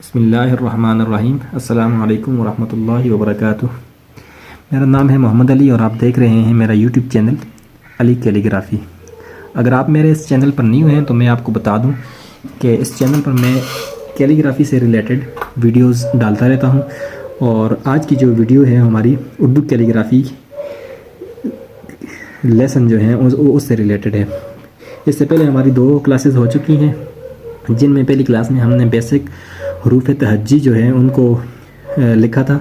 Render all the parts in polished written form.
بسم اللہ الرحمن الرحیم۔ السلام علیکم ورحمۃ اللہ وبرکاتہ۔ میرا نام ہے محمد علی اور آپ دیکھ رہے ہیں میرا یوٹیوب چینل علی کیلیگرافی۔ اگر آپ میرے اس چینل پر نیو ہیں تو میں آپ کو بتا دوں کہ اس چینل پر میں کیلیگرافی سے ریلیٹڈ ویڈیوز ڈالتا رہتا ہوں، اور آج کی جو ویڈیو ہے ہماری اردو کیلیگرافی لیسن جو ہیں اس سے ریلیٹڈ ہے۔ اس سے پہلے ہماری 2 کلاسز ہو چکی ہیں، جن میں پہلی کلاس میں ہم نے بیسک حروف تہجی جو ہیں ان کو لکھا تھا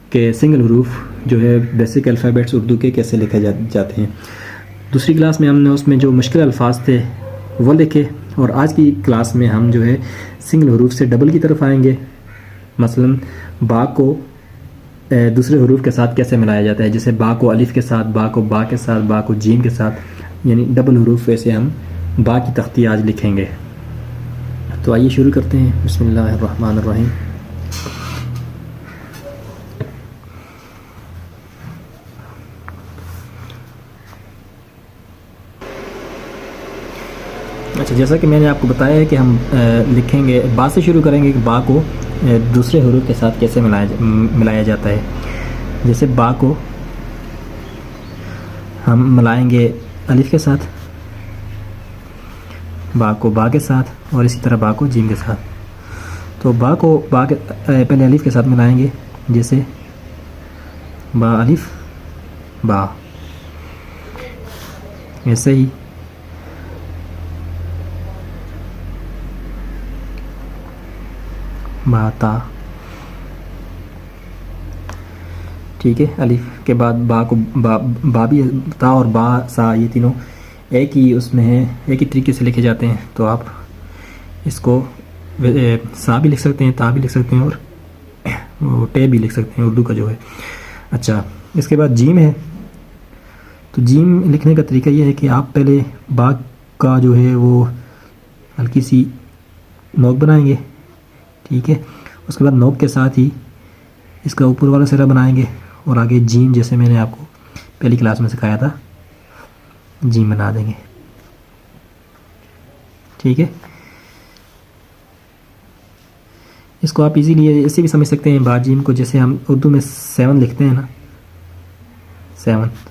کہ سنگل حروف جو ہے بیسک الفابیٹس اردو کے کیسے لکھے جاتے ہیں۔ دوسری کلاس میں ہم نے اس میں جو مشکل الفاظ تھے وہ لکھے، اور آج کی کلاس میں ہم جو ہے سنگل حروف سے ڈبل کی طرف آئیں گے۔ مثلا با کو دوسرے حروف کے ساتھ کیسے ملایا جاتا ہے، جیسے با کو الف کے ساتھ، با کو با کے ساتھ، با کو جیم کے ساتھ، یعنی ڈبل حروف ویسے ہم با کی تختی آج لکھیں گے۔ تو آئیے شروع کرتے ہیں۔ بسم اللہ الرحمن الرحیم۔ اچھا، جیسا کہ میں نے آپ کو بتایا ہے کہ ہم لکھیں گے، با سے شروع کریں گے کہ با کو دوسرے حروف کے ساتھ کیسے ملایا جاتا ہے۔ جیسے با کو ہم ملائیں گے الف کے ساتھ، با کو با کے ساتھ، اور اسی طرح با کو جیم کے ساتھ۔ تو با کو با کے پہلے الف کے ساتھ ملائیں گے، جیسے با الف با، ایسے ہی با تا، ٹھیک ہے۔ الف کے بعد با کو با بھی، تا اور با سا یہ تینوں ایک ہی اس میں ہیں، ایک ہی طریقے سے لکھے جاتے ہیں، تو آپ اس کو سا بھی لکھ سکتے ہیں، تا بھی لکھ سکتے ہیں، اور ٹے بھی لکھ سکتے ہیں اردو کا جو ہے۔ اچھا، اس کے بعد جیم ہے۔ تو جیم لکھنے کا طریقہ یہ ہے کہ آپ پہلے با کا جو ہے وہ ہلکی سی نوک بنائیں گے، ٹھیک ہے۔ اس کے بعد نوک کے ساتھ ہی اس کا اوپر والا سرا بنائیں گے، اور آگے جیم جیسے میں نے آپ کو پہلی کلاس میں سکھایا تھا جیم بنا دیں گے، ٹھیک ہے۔ اس کو آپ ایزیلی ایسے بھی سمجھ سکتے ہیں با جیم کو، جیسے ہم اردو میں 7 لکھتے ہیں نا، 7،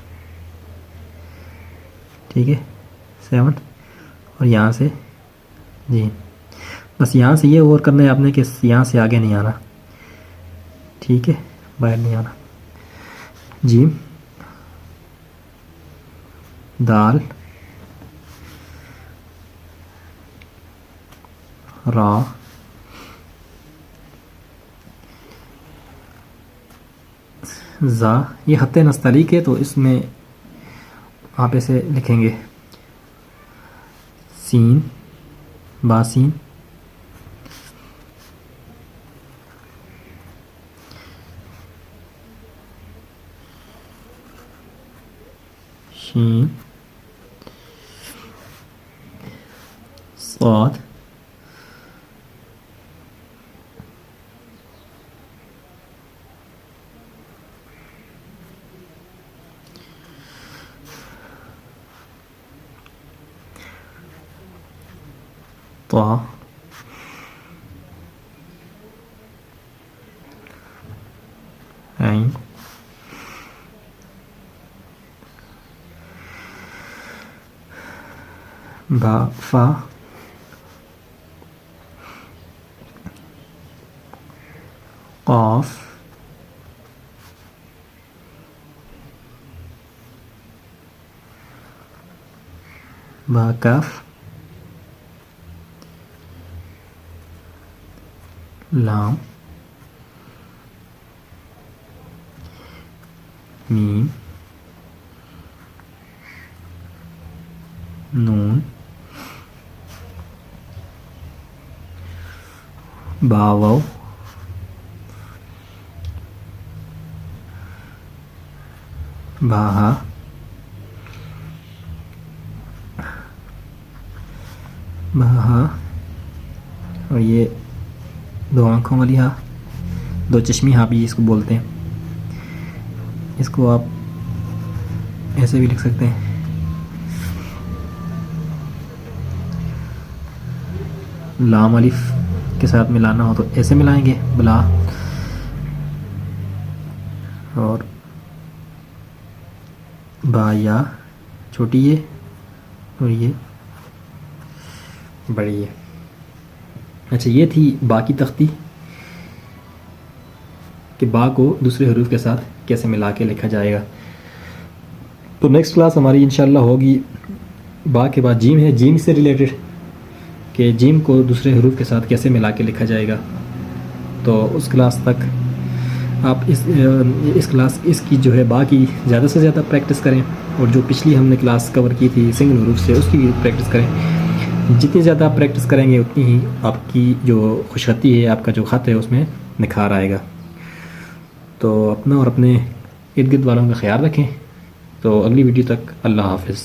ٹھیک ہے، 7، اور یہاں سے جیم، بس یہاں سے یہ غور کرنا ہے آپ نے کہ یہاں سے آگے نہیں آنا، ٹھیک ہے، باہر نہیں آنا۔ جیم، دال، را، زا، یہ خط نستعلیق ہے تو اس میں آپ ایسے لکھیں گے، سین، باسین، شین، صاد، طا، عین، با، فا، قاف، با، کاف، لام، میم، نون، با، واو، با، ہا، با، ہا، اور یہ 2 آنکھوں والی ہا، 2 چشمی ہا بھی اس کو بولتے ہیں۔ اس کو آپ ایسے بھی لکھ سکتے ہیں، لام الف کے ساتھ ملانا ہو تو ایسے ملائیں گے بلا، اور با یا چھوٹی ہے اور یہ بڑی ہے۔ اچھا یہ تھی با کی تختی کہ با کو دوسرے حروف کے ساتھ کیسے ملا کے لکھا جائے گا۔ تو نیکسٹ کلاس ہماری انشاءاللہ ہوگی با کے بعد جیم ہے، جیم سے ریلیٹڈ کہ جیم کو دوسرے حروف کے ساتھ کیسے ملا کے لکھا جائے گا۔ تو اس کلاس تک آپ اس کی جو ہے با کی زیادہ سے زیادہ پریکٹس کریں، اور جو پچھلی ہم نے کلاس کور کی تھی سنگل حروف سے اس کی بھی پریکٹس کریں۔ جتنی زیادہ آپ پریکٹس کریں گے اتنی ہی آپ کی جو خوشخطی ہے، آپ کا جو خط ہے اس میں نکھار آئے گا۔ تو اپنا اور اپنے ارد گرد والوں کا خیال رکھیں۔ تو اگلی ویڈیو تک اللہ حافظ۔